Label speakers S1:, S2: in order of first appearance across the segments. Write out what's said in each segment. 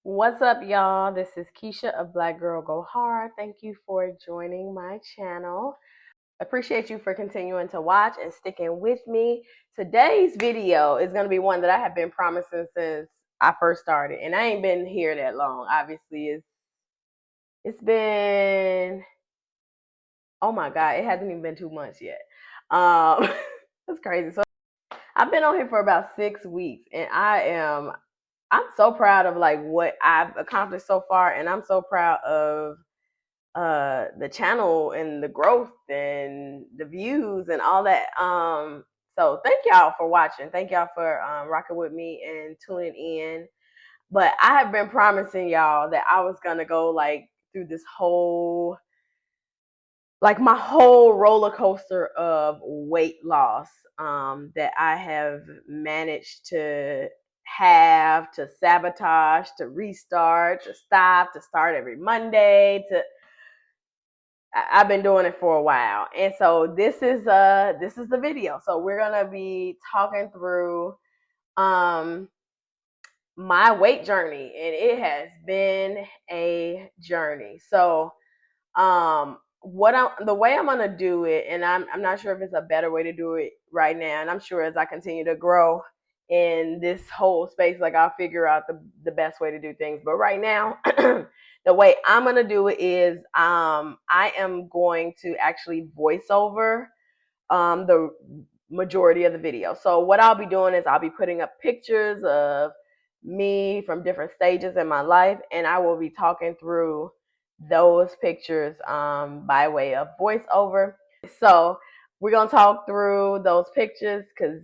S1: What's up, y'all? This is Keisha of Black Girl Go Hard. Thank you for joining my channel. Appreciate you for continuing to watch and sticking with me. Today's video is going to be one that I have been promising since I first started, and I ain't been here that long. Obviously, it's been, oh my God, it hasn't even been 2 months yet. That's crazy. So I've been on here for about 6 weeks, and I'm so proud of like what I've accomplished so far, and I'm so proud of the channel and the growth and the views and all that. So thank y'all for watching. Thank y'all for rocking with me and tuning in. But I have been promising y'all that I was gonna go like through this whole, like my whole roller coaster of weight loss that I have managed to sabotage, to restart, to stop, to start every Monday, to I've been doing it for a while. And so this is the video. So we're gonna be talking through um my weight journey, and it has been a journey. So the way I'm gonna do it, and I'm not sure if it's a better way to do it right now, and I'm sure as I continue to grow in this whole space, like I'll figure out the best way to do things. But right now, the way I'm gonna do it is I am going to actually voice over the majority of the video. So what I'll be doing is I'll be putting up pictures of me from different stages in my life, and I will be talking through those pictures by way of voiceover. So we're gonna talk through those pictures because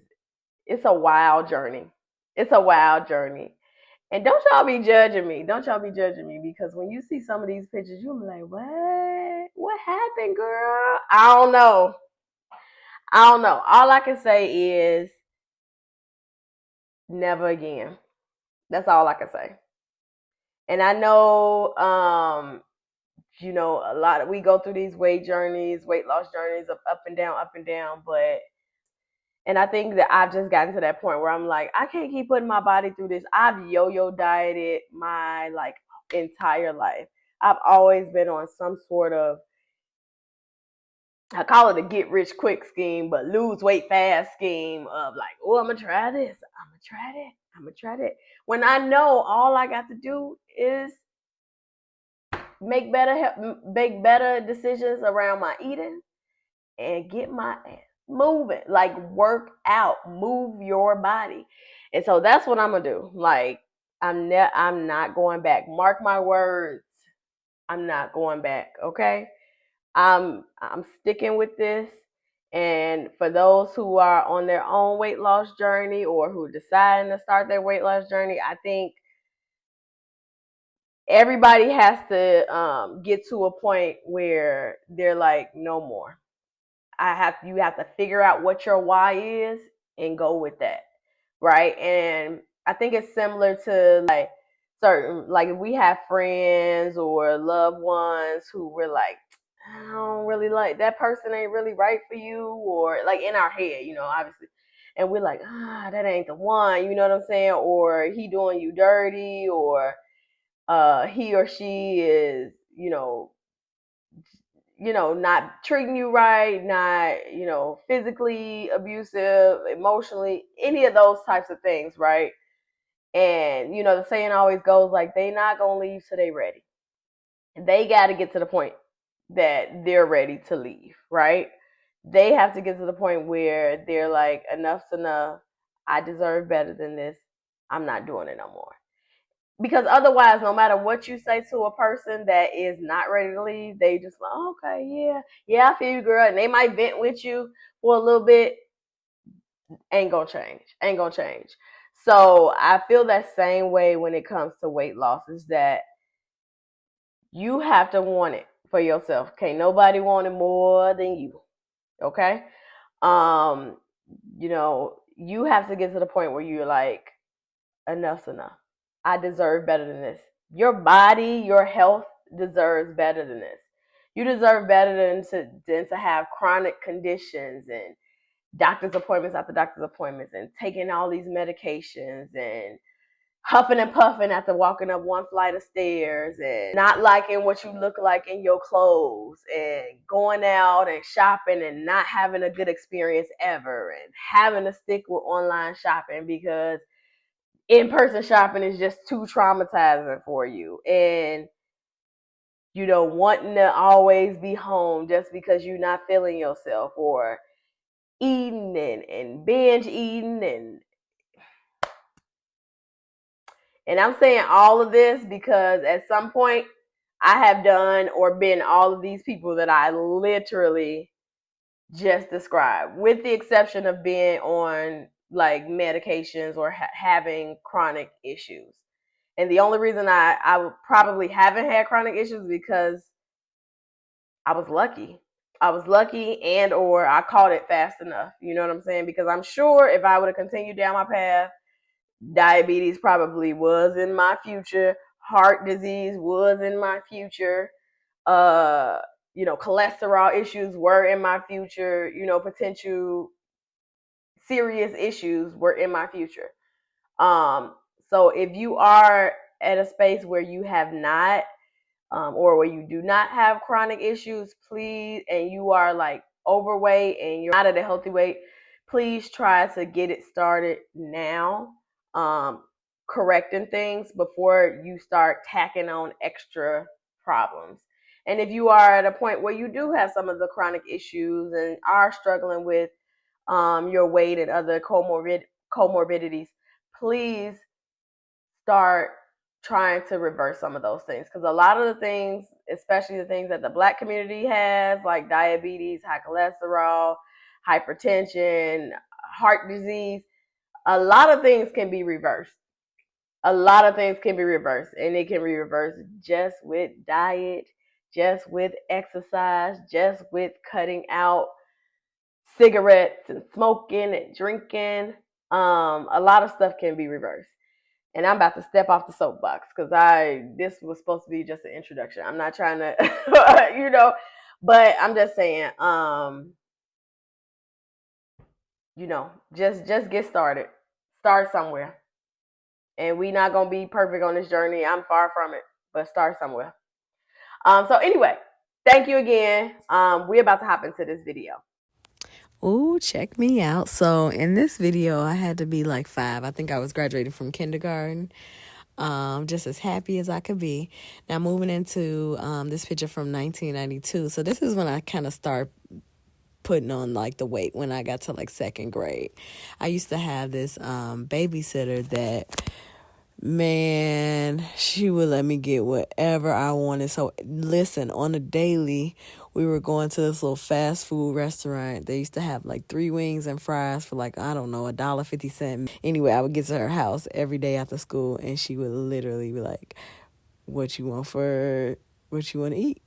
S1: it's a wild journey. It's a wild journey. And don't y'all be judging me. Don't y'all be judging me, because when you see some of these pictures, you'll be like, what? What happened, girl? I don't know. I don't know. All I can say is never again. That's all I can say. And I know, a lot of we go through these weight loss journeys of up and down, but and I think that I've just gotten to that point where I'm like, I can't keep putting my body through this. I've yo-yo dieted my like entire life. I've always been on some sort of, I call it a get rich quick scheme, but lose weight fast scheme of like, oh, I'm gonna try this. I'm gonna try that. I'm gonna try that. When I know all I got to do is make better decisions around my eating and get my ass moving. Like work out, move your body. And so that's what I'm gonna do. Like I'm not going back. Mark my words. I'm not going back. Okay. I'm sticking with this. And for those who are on their own weight loss journey or who are deciding to start their weight loss journey, I think everybody has to get to a point where they're like, no more. You have to figure out what your why is and go with that, right? And I think it's similar to like certain, like if we have friends or loved ones who we're like, I don't really like that person, ain't really right for you, or like in our head, obviously, and we're like, that ain't the one, you know what I'm saying, or he doing you dirty, or he or she is, not treating you right, not, physically abusive, emotionally, any of those types of things, right? And, the saying always goes like, they not going to leave till they ready. They got to get to the point that they're ready to leave, right? They have to get to the point where they're like, enough's enough. I deserve better than this. I'm not doing it no more. Because otherwise, no matter what you say to a person that is not ready to leave, they just like, oh, okay, yeah, I feel you, girl. And they might vent with you for a little bit. Ain't gonna change. Ain't gonna change. So I feel that same way when it comes to weight loss, is that you have to want it for yourself. Can't nobody want it more than you. Okay? Um, you have to get to the point where you're like, enough's enough. I deserve better than this. Your body, your health deserves better than this. You deserve better than to have chronic conditions and doctor's appointments after doctor's appointments and taking all these medications and huffing and puffing after walking up one flight of stairs, and not liking what you look like in your clothes, and going out and shopping and not having a good experience ever, and having to stick with online shopping because in-person shopping is just too traumatizing for you, and wanting to always be home just because you're not feeling yourself, or eating and binge eating. And I'm saying all of this because at some point I have done or been all of these people that I literally just described, with the exception of being on like medications or having chronic issues. And the only reason I probably haven't had chronic issues is because I was lucky. I was lucky, and or I caught it fast enough. You know what I'm saying? Because I'm sure if I would have continued down my path, diabetes probably was in my future. Heart disease was in my future. Uh, cholesterol issues were in my future. Potential serious issues were in my future. Um, so if you are at a space where you have not, or where you do not have chronic issues, please, and you are like overweight and you're not at a healthy weight, please try to get it started now, correcting things before you start tacking on extra problems. And if you are at a point where you do have some of the chronic issues and are struggling with your weight and other comorbidities, please start trying to reverse some of those things, because a lot of the things, especially the things that the Black community has, like diabetes, high cholesterol, hypertension, heart disease, a lot of things can be reversed. A lot of things can be reversed, and it can be reversed just with diet, just with exercise, just with cutting out cigarettes and smoking and drinking. A lot of stuff can be reversed. And I'm about to step off the soapbox because this was supposed to be just an introduction. I'm not trying to, but I'm just saying, just get started. Start somewhere. And we not gonna be perfect on this journey. I'm far from it, but start somewhere. So anyway, thank you again. We're about to hop into this video.
S2: Ooh, check me out. So in this video, I had to be like 5. I think I was graduating from kindergarten. Just as happy as I could be. Now moving into this picture from 1992. So this is when I kind of start putting on like the weight, when I got to like second grade. I used to have this babysitter that, man, she would let me get whatever I wanted. So listen, on a daily, we were going to this little fast food restaurant. They used to have like 3 wings and fries for like, I don't know, $1.50. Anyway, I would get to her house every day after school, and she would literally be like, what you want to eat?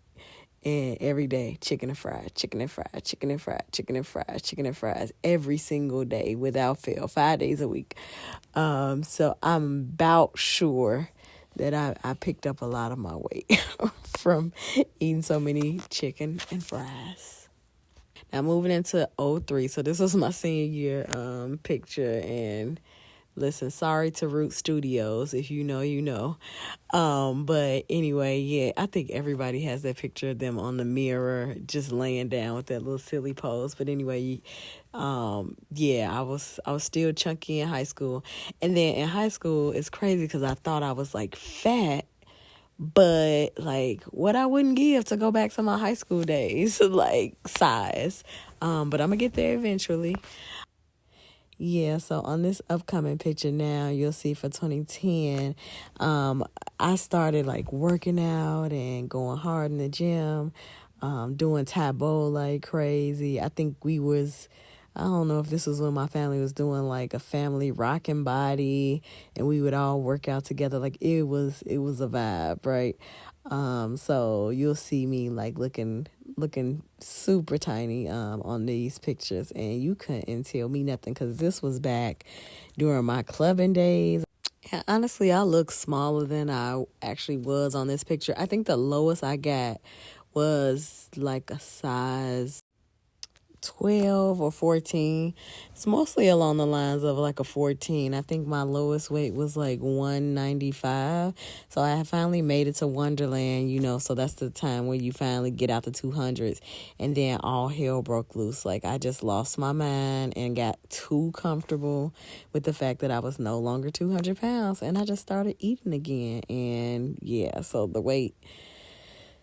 S2: And every day, chicken and fries, chicken and fries, chicken and fries, chicken and fries, chicken and fries, every single day without fail, 5 days a week. So I'm about sure that I picked up a lot of my weight from eating so many chicken and fries. Now moving into '03, so this was my senior year picture, and listen, sorry to Root Studios, if you know, you know. But anyway, yeah, I think everybody has that picture of them on the mirror, just laying down with that little silly pose. But anyway, yeah, I was still chunky in high school, and then in high school, it's crazy because I thought I was like fat. But like what I wouldn't give to go back to my high school days, like size. But I'm gonna get there eventually. Yeah, so on this upcoming picture now, you'll see for 2010, I started like working out and going hard in the gym, doing Taebo like crazy. I think I don't know if this was when my family was doing like a family rocking body, and we would all work out together. Like it was a vibe, right? So you'll see me like looking super tiny on these pictures, and you couldn't tell me nothing because this was back during my clubbing days. And honestly, I look smaller than I actually was on this picture. I think the lowest I got was like a size 12 or 14. It's mostly along the lines of like a 14. I think my lowest weight was like 195. So I finally made it to Wonderland, so that's the time when you finally get out the 200s. And then all hell broke loose. Like I just lost my mind and got too comfortable with the fact that I was no longer 200 pounds. And I just started eating again. And yeah, so the weight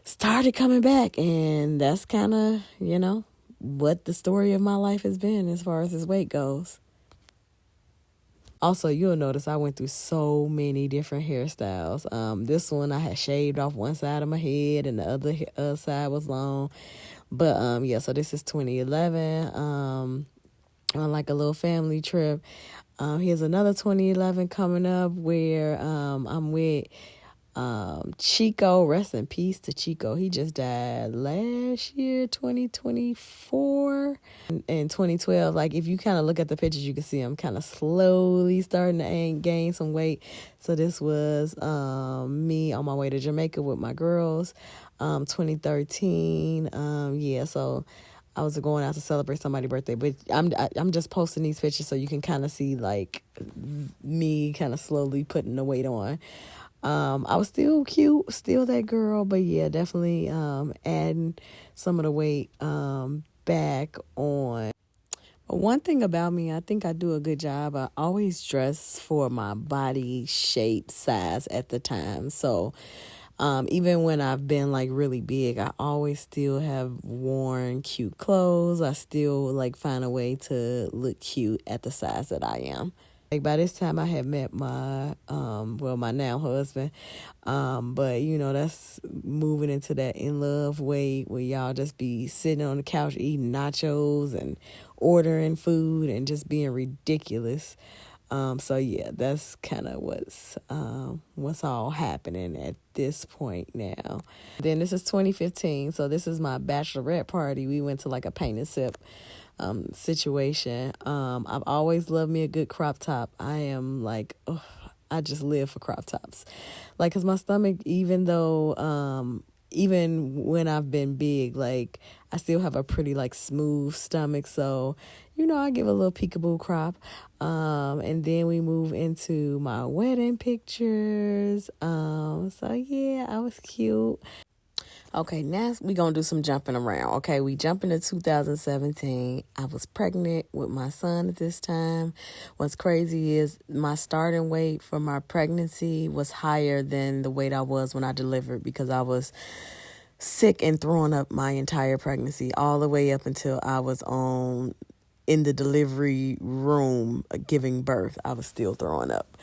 S2: started coming back. And that's kind of, what the story of my life has been as far as this weight goes. Also, you'll notice I went through so many different hairstyles. This one I had shaved off one side of my head and the other side was long. But yeah, so this is 2011. On like a little family trip. Here's another 2011 coming up where I'm with Chico. Rest in peace to Chico. He just died last year, 2024. In 2012, like if you kind of look at the pictures, you can see him kind of slowly starting to gain some weight. So this was me on my way to Jamaica with my girls, 2013. Yeah, so I was going out to celebrate somebody's birthday, but I'm just posting these pictures so you can kind of see like me kind of slowly putting the weight on. I was still cute, still that girl, but yeah, definitely adding some of the weight back on. But one thing about me, I think I do a good job. I always dress for my body shape, size at the time. So even when I've been like really big, I always still have worn cute clothes. I still like find a way to look cute at the size that I am. Like by this time I had met my my now husband. But that's moving into that in love weight where y'all just be sitting on the couch eating nachos and ordering food and just being ridiculous. So yeah, that's kind of what's all happening at this point now. Then this is 2015, so this is my bachelorette party. We went to like a paint and sip situation. I've always loved me a good crop top. I am like, I just live for crop tops. Like, cause my stomach, even though, even when I've been big, like I still have a pretty like smooth stomach. So, I give a little peekaboo crop. And then we move into my wedding pictures. So yeah, I was cute. Okay, now we going to do some jumping around. Okay, we jump into 2017. I was pregnant with my son at this time. What's crazy is my starting weight for my pregnancy was higher than the weight I was when I delivered because I was sick and throwing up my entire pregnancy all the way up until I was in the delivery room giving birth. I was still throwing up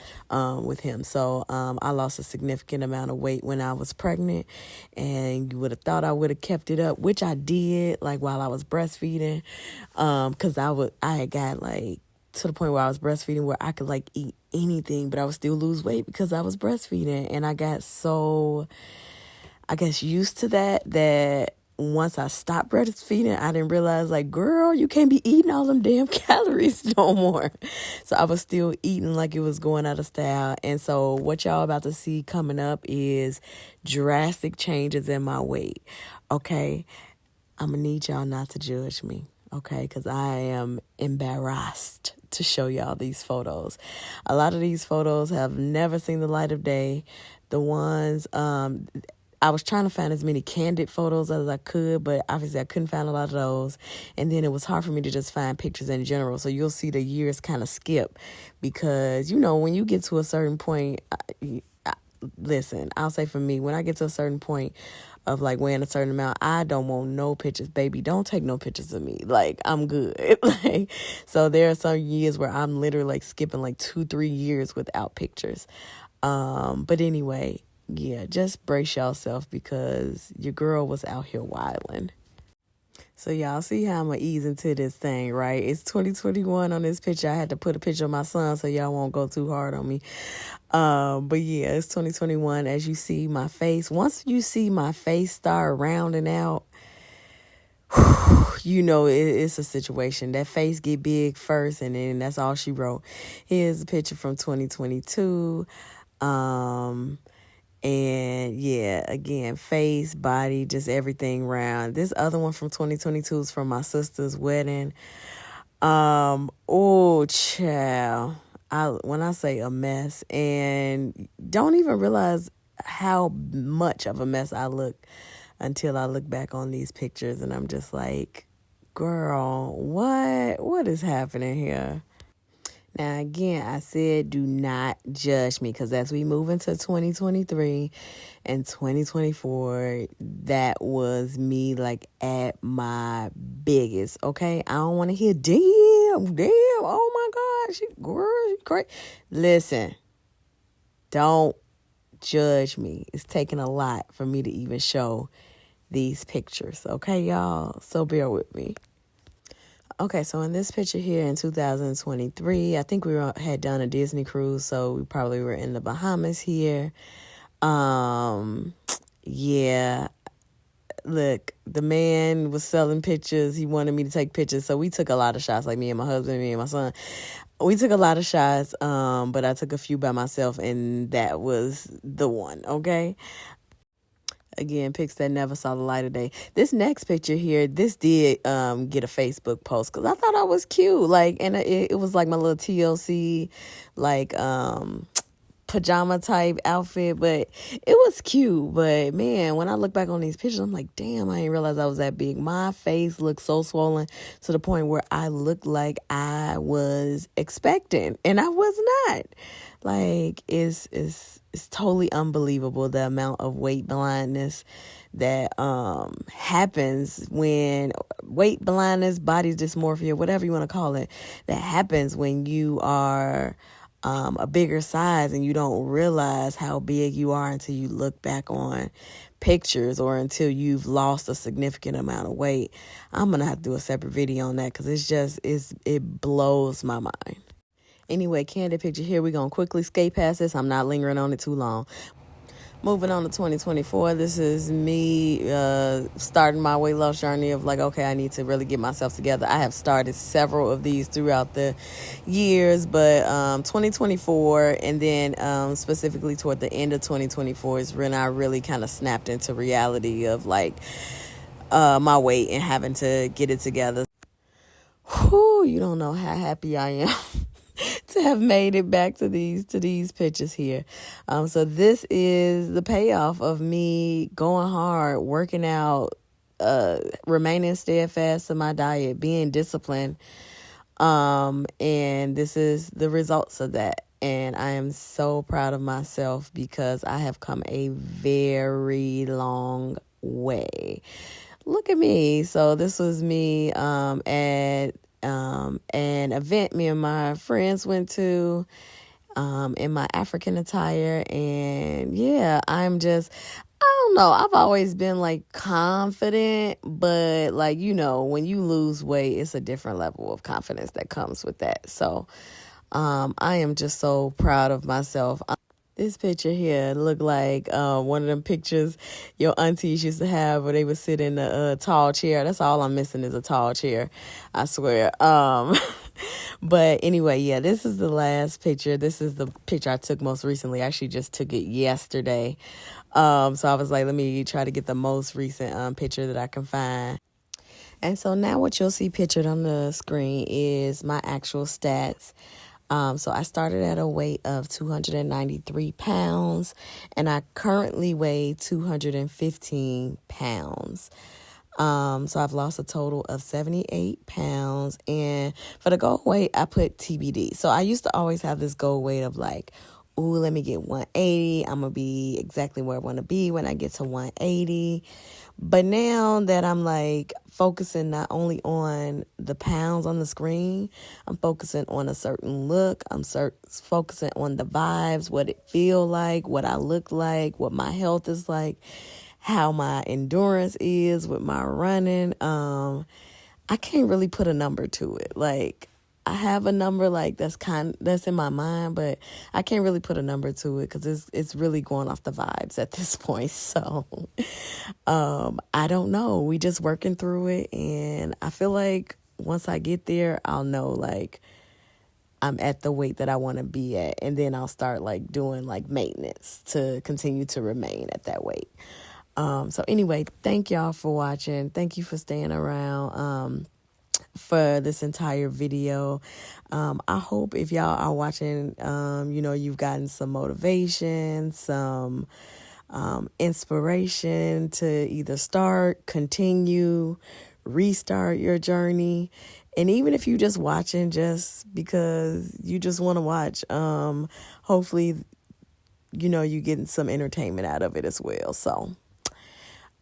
S2: with him. So I lost a significant amount of weight when I was pregnant, and you would have thought I would have kept it up, which I did, like while I was breastfeeding, because I had got like to the point where I was breastfeeding where I could like eat anything, but I would still lose weight because I was breastfeeding. And I got so, I guess, used to that once I stopped breastfeeding, I didn't realize, like, girl, you can't be eating all them damn calories no more. So I was still eating like it was going out of style. And so what y'all about to see coming up is drastic changes in my weight. Okay? I'm going to need y'all not to judge me. Okay? Because I am embarrassed to show y'all these photos. A lot of these photos have never seen the light of day. The ones... I was trying to find as many candid photos as I could, but obviously I couldn't find a lot of those. And then it was hard for me to just find pictures in general. So you'll see the years kind of skip because, when you get to a certain point, listen, I'll say for me, when I get to a certain point of like weighing a certain amount, I don't want no pictures, baby. Don't take no pictures of me. Like, I'm good. Like, so there are some years where I'm literally like skipping like 2-3 years without pictures. But anyway, yeah, just brace yourself because your girl was out here wilding. So y'all see how I'm going to ease into this thing, right? It's 2021 on this picture. I had to put a picture of my son so y'all won't go too hard on me. But yeah, it's 2021. As you see my face, once you see my face start rounding out, it's a situation. That face get big first, and then that's all she wrote. Here's a picture from 2022. And yeah, again, face, body, just everything round. This other one from 2022 is from my sister's wedding. Oh, child. When I say a mess, and don't even realize how much of a mess I look until I look back on these pictures, and I'm just like, girl, what is happening here? Now, again, I said do not judge me, because as we move into 2023 and 2024, that was me like at my biggest. Okay, I don't want to hear damn, oh my God, she great. Listen, don't judge me. It's taking a lot for me to even show these pictures. Okay, y'all, so bear with me. Okay, so in this picture here in 2023, I think had done a Disney cruise, so we probably were in the Bahamas here. Um, yeah, look, the man was selling pictures. He wanted me to take pictures, so we took a lot of shots, like me and my husband, me and my son. We took a lot of shots, but I took a few by myself, and that was the one, okay? Again, pics that never saw the light of day. This next picture here, this did get a Facebook post, because I thought I was cute. Like, and it was like my little TLC, like pajama type outfit, but it was cute. But man, when I look back on these pictures, I'm like, damn, I didn't realize I was that big. My face looked so swollen to the point where I looked like I was expecting, and I was not. Like, it's totally unbelievable the amount of weight blindness that happens when weight blindness, body dysmorphia, whatever you want to call it, that happens when you are a bigger size and you don't realize how big you are until you look back on pictures or until you've lost a significant amount of weight. I'm gonna have to do a separate video on that, because it blows my mind. Anyway, candid picture here. We're going to quickly skate past this. I'm not lingering on it too long. Moving on to 2024, this is me starting my weight loss journey of like, okay, I need to really get myself together. I have started several of these throughout the years, but 2024 and then specifically toward the end of 2024 is when I really kind of snapped into reality of like my weight and having to get it together. Whew, you don't know how happy I am to have made it back to these pictures here. So this is the payoff of me going hard, working out, remaining steadfast to my diet, being disciplined. And this is the results of that. And I am so proud of myself, because I have come a very long way. Look at me. So this was me at an event me and my friends went to in my African attire. And yeah, I don't know. I've always been like confident, but like, when you lose weight, it's a different level of confidence that comes with that. So I am just so proud of myself. This picture here look like one of them pictures your aunties used to have where they would sit in a tall chair. That's all I'm missing is a tall chair, I swear. But anyway, yeah, this is the last picture. This is the picture I took most recently. I actually just took it yesterday. So I was like, let me try to get the most recent picture that I can find. And so now what you'll see pictured on the screen is my actual stats. So I started at a weight of 293 pounds, and I currently weigh 215 pounds. So I've lost a total of 78 pounds. And for the goal weight, I put TBD. So I used to always have this goal weight of like, ooh, let me get 180. I'm going to be exactly where I want to be when I get to 180. But now that I'm like focusing not only on the pounds on the screen, I'm focusing on a certain look. I'm focusing on the vibes, what it feel like, what I look like, what my health is like, how my endurance is with my running. I can't really put a number to it. Like, I have a number like that's in my mind, but I can't really put a number to it because it's really going off the vibes at this point. So I don't know. We just working through it, and I feel like once I get there, I'll know like I'm at the weight that I want to be at, and then I'll start like doing like maintenance to continue to remain at that weight. So anyway, thank y'all for watching. Thank you for staying around for this entire video. I hope if y'all are watching, you've gotten some motivation, some inspiration to either start, continue, restart your journey. And even if you just watching just because you just want to watch, hopefully, you're getting some entertainment out of it as well. So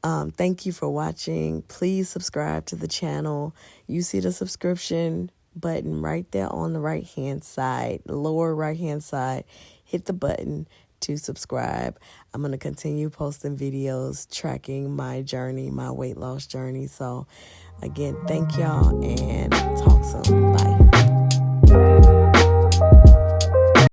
S2: thank you for watching. Please subscribe to the channel. You see the subscription button right there on the right hand side, lower right hand side. Hit the button to subscribe. I'm going to continue posting videos tracking my journey, my weight loss journey. So again, thank y'all and talk soon. Bye.